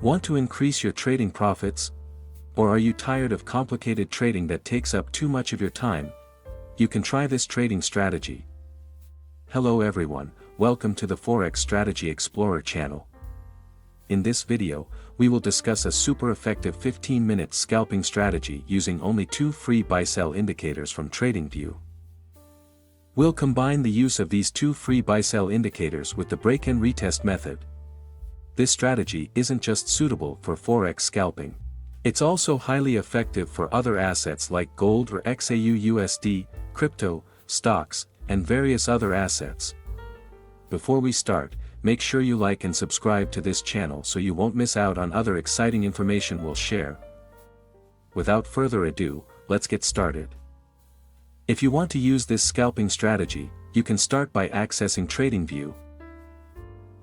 Want to increase your trading profits? Or are you tired of complicated trading that takes up too much of your time? You can try this trading strategy. Hello everyone, welcome to the Forex Strategy Explorer channel. In this video, we will discuss a super effective 15-minute scalping strategy using only 2 free buy-sell indicators from Tradingview. We'll combine the use of these 2 free buy-sell indicators with the break and retest method. This strategy isn't just suitable for Forex scalping. It's also highly effective for other assets like gold or XAU/USD, crypto, stocks, and various other assets. Before we start, make sure you like and subscribe to this channel so you won't miss out on other exciting information we'll share. Without further ado, let's get started. If you want to use this scalping strategy, you can start by accessing Tradingview.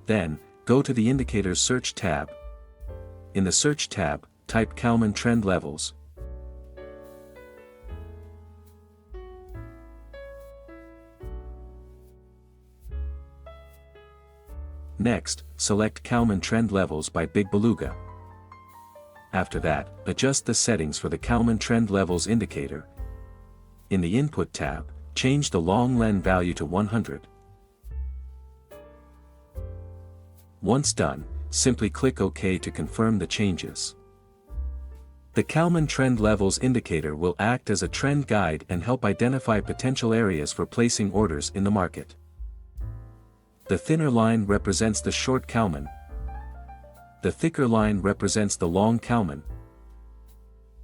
Then, go to the Indicators Search tab. In the Search tab, type Kalman trend levels. Next, select Kalman trend levels by Big Beluga. After that, adjust the settings for the Kalman trend levels indicator. In the Input tab, change the long len value to 100. Once done, simply click OK to confirm the changes. The Kalman trend levels indicator will act as a trend guide and help identify potential areas for placing orders in the market. The thinner line represents the short Kalman. The thicker line represents the long Kalman.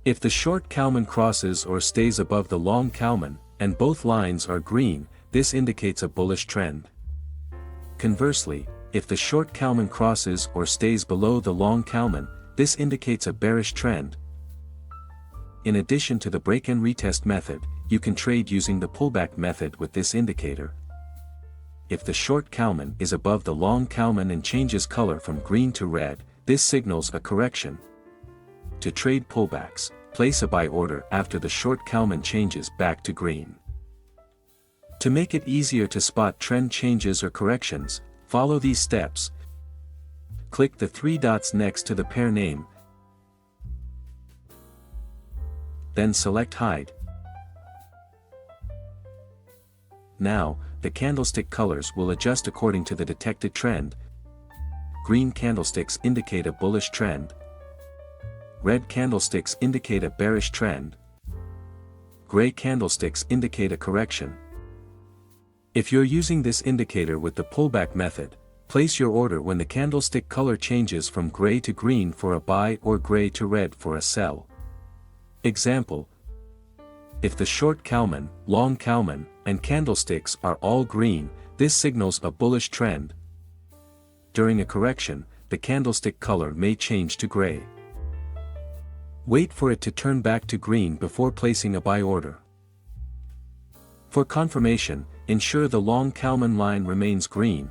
If the short Kalman crosses or stays above the long Kalman, and both lines are green, this indicates a bullish trend. Conversely, if the short Kalman crosses or stays below the long Kalman, this indicates a bearish trend. In addition to the break and retest method, you can trade using the pullback method with this indicator. If the short Kalman is above the long Kalman and changes color from green to red, this signals a correction. To trade pullbacks, place a buy order after the short Kalman changes back to green. To make it easier to spot trend changes or corrections, follow these steps. Click the 3 dots next to the pair name. Then select Hide. Now, the candlestick colors will adjust according to the detected trend. Green candlesticks indicate a bullish trend. Red candlesticks indicate a bearish trend. Gray candlesticks indicate a correction. If you're using this indicator with the pullback method, place your order when the candlestick color changes from gray to green for a buy or gray to red for a sell. Example: if the short Kalman, long Kalman, and candlesticks are all green, this signals a bullish trend. During a correction, the candlestick color may change to gray. Wait for it to turn back to green before placing a buy order. For confirmation, ensure the long Kalman line remains green.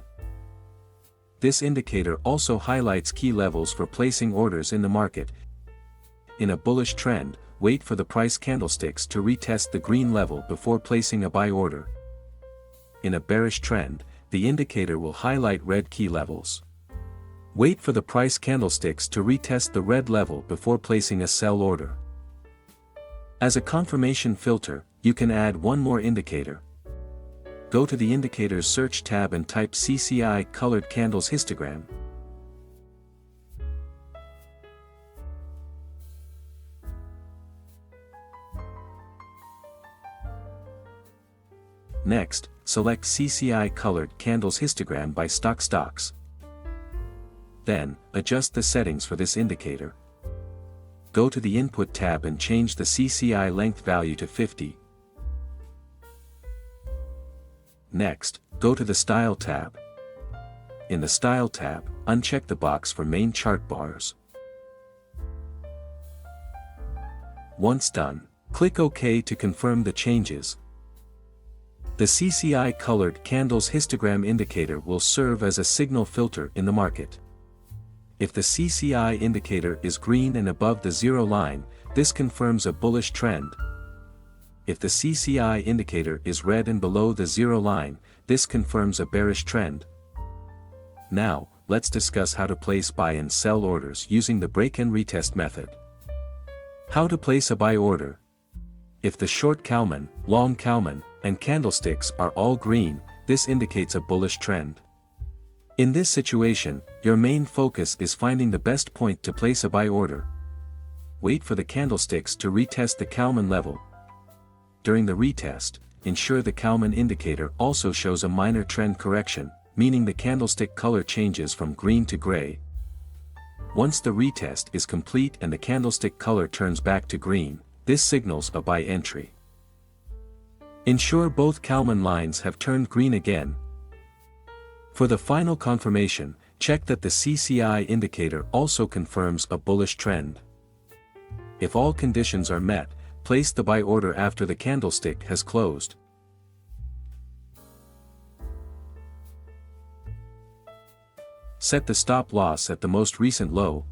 This indicator also highlights key levels for placing orders in the market. In a bullish trend, wait for the price candlesticks to retest the green level before placing a buy order. In a bearish trend, the indicator will highlight red key levels. Wait for the price candlesticks to retest the red level before placing a sell order. As a confirmation filter, you can add one more indicator. Go to the Indicators Search tab and type CCI Colored Candles Histogram. Next, select CCI Colored Candles Histogram by Stocks. Then, adjust the settings for this indicator. Go to the Input tab and change the CCI length value to 50. Next, go to the Style tab. In the Style tab, uncheck the box for main chart bars. Once done, click OK to confirm the changes. The CCI Colored Candles Histogram indicator will serve as a signal filter in the market. If the CCI indicator is green and above the zero line, this confirms a bullish trend. If the CCI indicator is red and below the zero line, this confirms a bearish trend. Now, let's discuss how to place buy and sell orders using the break and retest method. How to place a buy order. If the short Kalman, long Kalman, and candlesticks are all green, this indicates a bullish trend. In this situation, your main focus is finding the best point to place a buy order. Wait for the candlesticks to retest the Kalman level. During the retest, ensure the Kalman indicator also shows a minor trend correction, meaning the candlestick color changes from green to gray. Once the retest is complete and the candlestick color turns back to green, this signals a buy entry. Ensure both Kalman lines have turned green again. For the final confirmation, check that the CCI indicator also confirms a bullish trend. If all conditions are met, place the buy order after the candlestick has closed. Set the stop loss at the most recent low.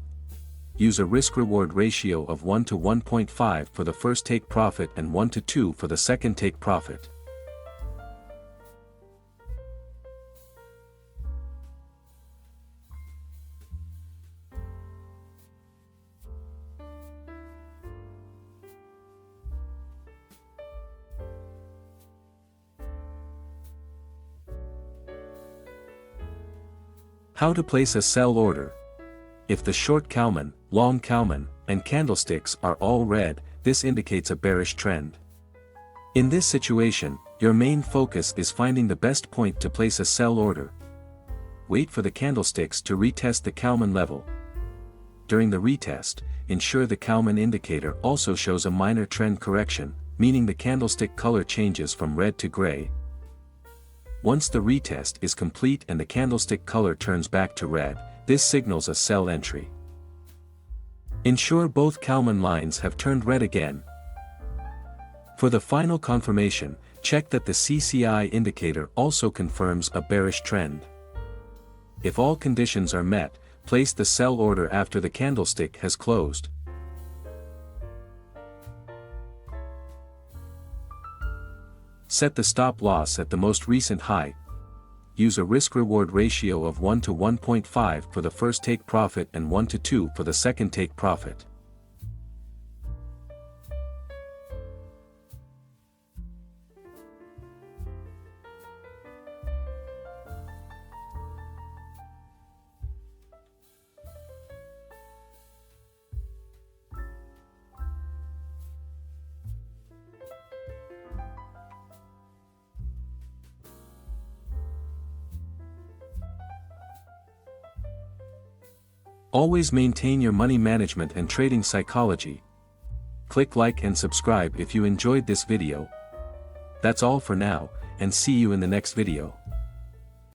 Use a risk-reward ratio of 1 to 1.5 for the first take profit and 1 to 2 for the second take profit. How to place a sell order. If the short Kalman, long Kalman, and candlesticks are all red, this indicates a bearish trend. In this situation, your main focus is finding the best point to place a sell order. Wait for the candlesticks to retest the Kalman level. During the retest, ensure the Kalman indicator also shows a minor trend correction, meaning the candlestick color changes from red to gray. Once the retest is complete and the candlestick color turns back to red, this signals a sell entry. Ensure both Kalman lines have turned red again. For the final confirmation, check that the CCI indicator also confirms a bearish trend. If all conditions are met, place the sell order after the candlestick has closed. Set the stop loss at the most recent high. Use a risk-reward ratio of 1 to 1.5 for the first take profit and 1 to 2 for the second take profit. Always maintain your money management and trading psychology. Click like and subscribe if you enjoyed this video. That's all for now, and see you in the next video.